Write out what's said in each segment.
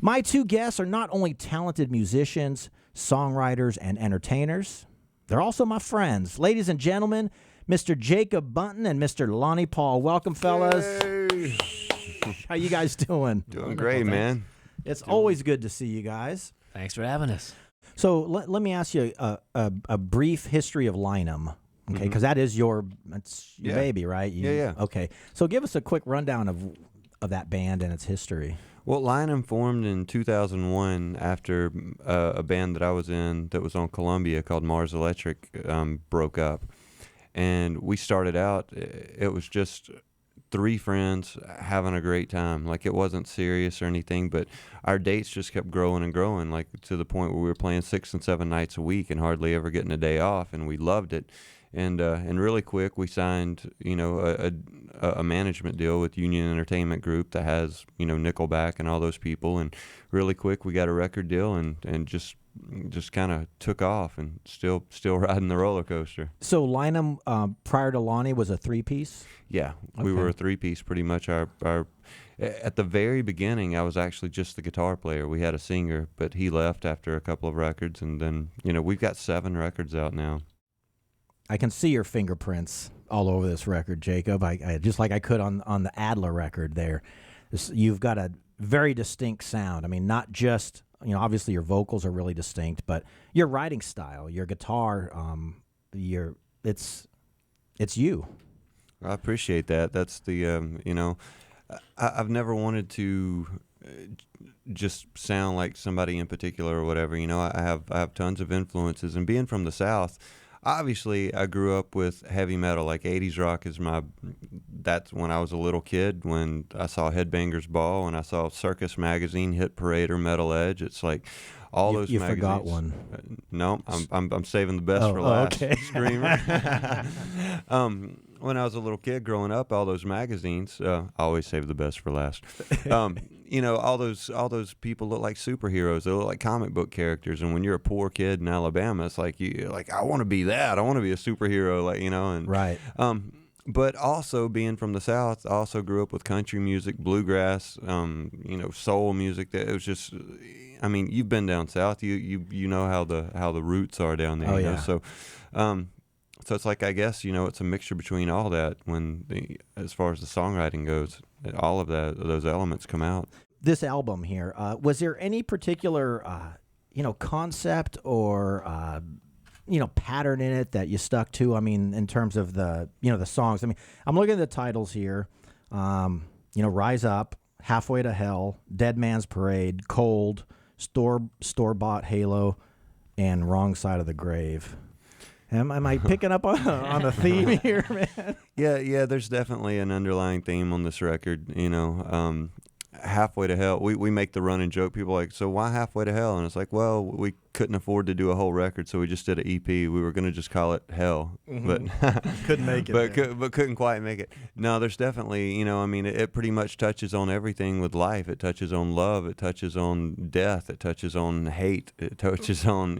My two guests are not only talented musicians, songwriters, and entertainers, they're also my friends. Ladies and gentlemen, Mr. Jacob Bunton and Mr. Lonny Paul. Welcome, fellas. Yay. How you guys doing? Doing great, man. It's always good to see you guys. Thanks for having us. So let me ask you a brief history of Lynam, okay? Because that is your baby, right? Yeah. Okay. So give us a quick rundown of that band and its history. Well, Lynam formed in 2001 after a band that I was in that was on Columbia called Mars Electric broke up. And we started out, it was just three friends having a great time. Like, it wasn't serious or anything, but our dates just kept growing and growing, like to the point where we were playing 6 and 7 nights a week and hardly ever getting a day off, and we loved it. And really quick, we signed, a management deal with Union Entertainment Group that has, Nickelback and all those people. And really quick, we got a record deal and just kind of took off, and still riding the roller coaster. So Lynam, prior to Lonny, was a three-piece? Yeah, Okay. we were a three-piece pretty much. Our at the very beginning, I was actually just the guitar player. We had a singer, but he left after a couple of records, and then, we've got 7 records out now. I can see your fingerprints all over this record, Jacob. I just like I could on the Adler record there. You've got a very distinct sound. I mean, not just, obviously your vocals are really distinct, but your writing style, your guitar, it's you. I appreciate that. That's the, I've never wanted to just sound like somebody in particular or whatever. I have tons of influences, and being from the South, obviously, I grew up with heavy metal. Like 80s rock is that's when I was a little kid, when I saw Headbangers Ball and I saw Circus Magazine, Hit Parade, or Metal Edge. It's like all those you magazines. Forgot one. No, I'm saving the best for last. Okay. Screamer. When I was a little kid growing up, all those magazines, I always save the best for last. All those people look like superheroes. They look like comic book characters. And when you're a poor kid in Alabama, it's like I want to be that. I want to be a superhero, and Right. But also being from the South, I also grew up with country music, bluegrass, soul music. That it was just, you've been down south. You know how the roots are down there. Oh, yeah. So it's like, I guess, it's a mixture between all that as far as the songwriting goes. All of those elements come out. This album here, was there any particular, concept or, pattern in it that you stuck to? I mean, in terms of the songs. I mean, I'm looking at the titles here. Rise Up, Halfway to Hell, Dead Man's Parade, Cold, Store-Bought Halo, and Wrong Side of the Grave. Am I picking up on a theme here, man? Yeah. There's definitely an underlying theme on this record. Halfway to Hell. We make the running joke. People are like, so why Halfway to Hell? And it's like, well, we couldn't afford to do a whole record, so we just did an EP. We were going to just call it Hell, but couldn't make it. But couldn't quite make it. No, there's definitely, it pretty much touches on everything with life. It touches on love. It touches on death. It touches on hate. It touches on,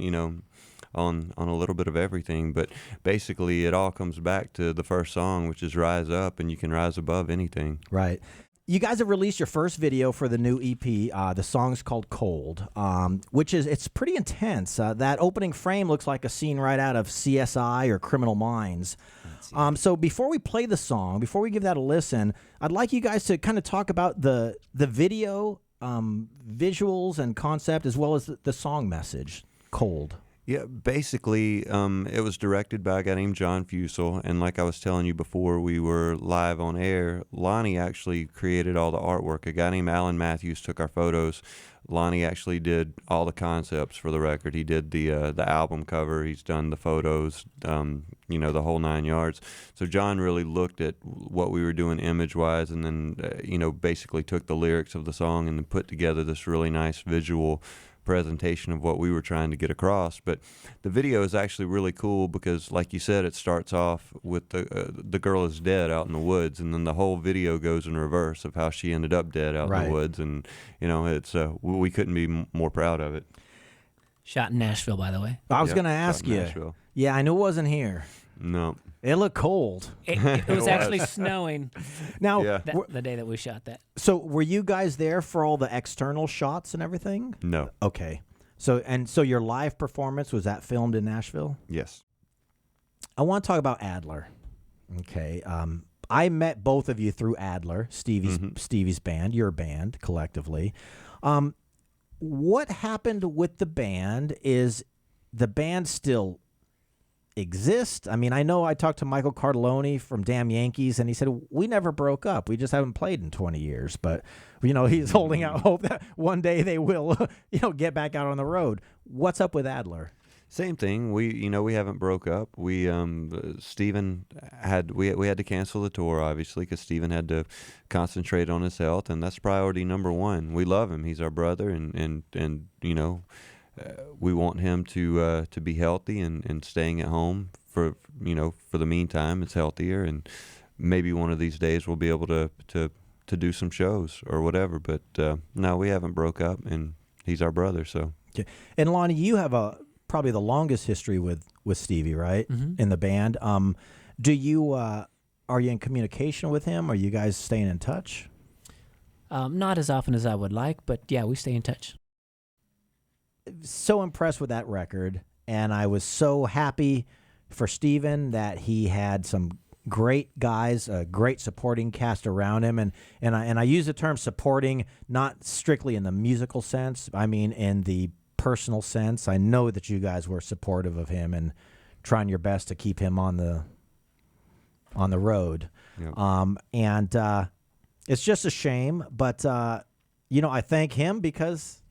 on a little bit of everything, but basically it all comes back to the first song, which is Rise Up, and you can rise above anything. Right. You guys have released your first video for the new EP. The song's called Cold, it's pretty intense. That opening frame looks like a scene right out of CSI or Criminal Minds. So before we play the song, before we give that a listen, I'd like you guys to kind of talk about the video, visuals and concept, as well as the song message, Cold. Yeah, basically, it was directed by a guy named John Fusel, and like I was telling you before we were live on air, Lonny actually created all the artwork. A guy named Alan Matthews took our photos. Lonny actually did all the concepts for the record. He did the album cover. He's done the photos, the whole 9 yards. So John really looked at what we were doing image-wise, and then, basically took the lyrics of the song and then put together this really nice visual presentation of what we were trying to get across. But the video is actually really cool because, like you said, it starts off with the girl is dead out in the woods, and then the whole video goes in reverse of how she ended up dead out in the woods. And it's we couldn't be more proud of it. Shot in Nashville, by the way. I was going to ask you. Nashville. Yeah, I knew it wasn't here. No. It looked cold. It was actually snowing Now, Yeah. the day that we shot that. so were you guys there for all the external shots and everything? No. Okay. So your live performance, was that filmed in Nashville? Yes. I want to talk about Adler. Okay. I met both of you through Adler, Stevie's band, your band collectively. What happened with the band? Is the band still exist? I mean, I know I talked to Michael Cardelloni from Damn Yankees, and he said, we never broke up. We just haven't played in 20 years. But, he's holding out hope that one day they will, get back out on the road. What's up with Adler? Same thing. We haven't broke up. We Steven we had to cancel the tour, obviously, because Steven had to concentrate on his health, and that's priority number one. We love him. He's our brother, and we want him to be healthy and staying at home for the meantime. It's healthier, and maybe one of these days we'll be able to do some shows or whatever. But no, we haven't broke up, and he's our brother. So. Okay. And Lonny, you have probably the longest history with Stevie, right? Mm-hmm. In the band. Do you are you in communication with him? Are you guys staying in touch? Not as often as I would like, but yeah, we stay in touch. So impressed with that record, and I was so happy for Steven that he had some great guys, a great supporting cast around him, and I use the term supporting not strictly in the musical sense. I mean in the personal sense. I know that you guys were supportive of him and trying your best to keep him on the road. Yep. And it's just a shame, but I thank him because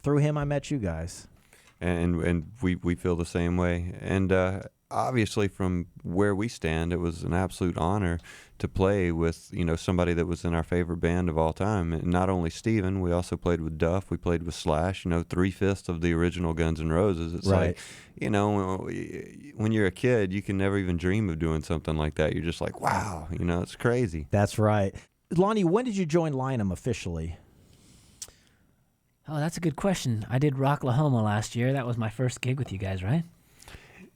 through him I met you guys. And we feel the same way. And obviously, from where we stand, it was an absolute honor to play with somebody that was in our favorite band of all time. And not only Steven, we also played with Duff. We played with Slash. 3/5 of the original Guns N' Roses. It's right. Like when you're a kid, you can never even dream of doing something like that. You're just like, wow, it's crazy. That's right. Lonny, when did you join Lynam officially? Oh, that's a good question. I did Rocklahoma last year. That was my first gig with you guys, right?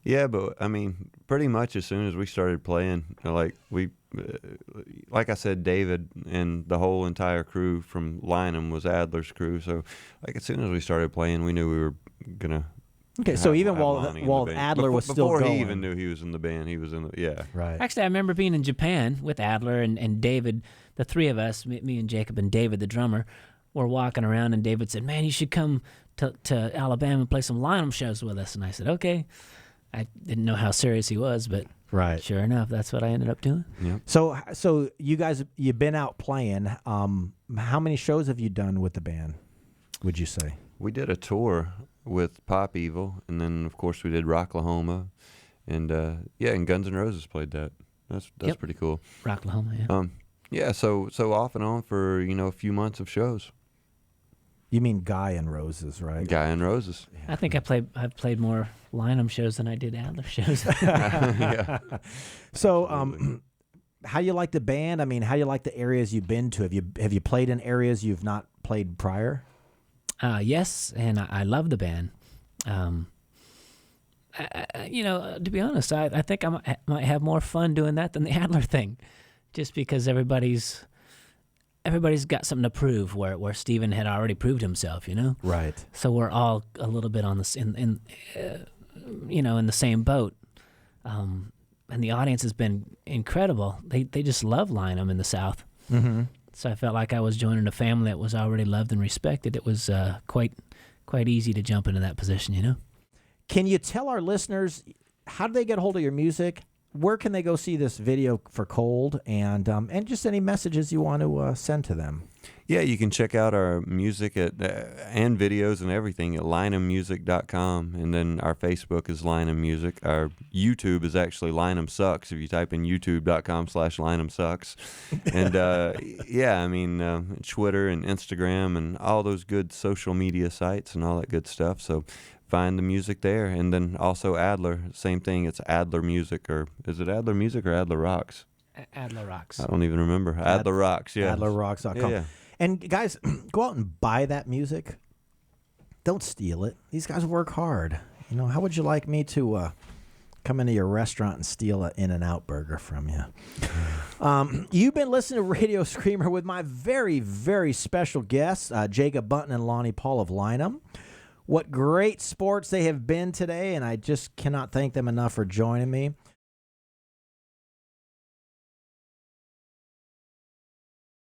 Yeah, but I mean, pretty much as soon as we started playing, like I said, David and the whole entire crew from Lynam was Adler's crew. So, like as soon as we started playing, we knew we were gonna. Okay, so even while Adler was still going, before he even knew he was in the band, he was in the right. Actually, I remember being in Japan with Adler and David, the three of us, me and Jacob and David, the drummer. We're walking around, and David said, "Man, you should come to Alabama and play some Lynam shows with us." And I said, "Okay." I didn't know how serious he was, but right. Sure enough, that's what I ended up doing. Yep. So you guys, you've been out playing. How many shows have you done with the band, would you say? We did a tour with Pop Evil, and then of course we did Rocklahoma, and and Guns N' Roses played that. That's Yep. pretty cool. Rocklahoma, yeah. So off and on for a few months of shows. You mean Guy and Roses, right? Guy and Roses. I think I've played more Lynam shows than I did Adler shows. Yeah. So, how you like the band? I mean, how you like the areas you've been to? Have you played in areas you've not played prior? Yes, and I love the band. To be honest, I think I might have more fun doing that than the Adler thing, just because everybody's got something to prove where Steven had already proved himself, Right. So we're all a little bit on in the same boat. And the audience has been incredible. They just love Lynam in the South. Mm-hmm. So I felt like I was joining a family that was already loved and respected. It was quite easy to jump into that position, Can you tell our listeners how do they get a hold of your music? Where can they go see this video for Cold, and just any messages you want to send to them? Yeah, you can check out our music and videos and everything at lynammusic.com, and then our Facebook is Lynam Music. Our YouTube is actually Lynam Sucks. If you type in youtube.com/Lynam Sucks, and Twitter and Instagram and all those good social media sites and all that good stuff. So find the music there, and then also Adler, same thing. It's Adler Music, or is it Adler Music or Adler Rocks? Adler Rocks. I don't even remember. Adler Rocks, yeah. AdlerRocks.com. Yeah. And guys, go out and buy that music. Don't steal it. These guys work hard. How would you like me to come into your restaurant and steal an In-N-Out burger from you. You've been listening to Radio Screamer with my very, very special guests, Jacob Bunton and Lonny Paul of Lynam. What great sports they have been today, and I just cannot thank them enough for joining me.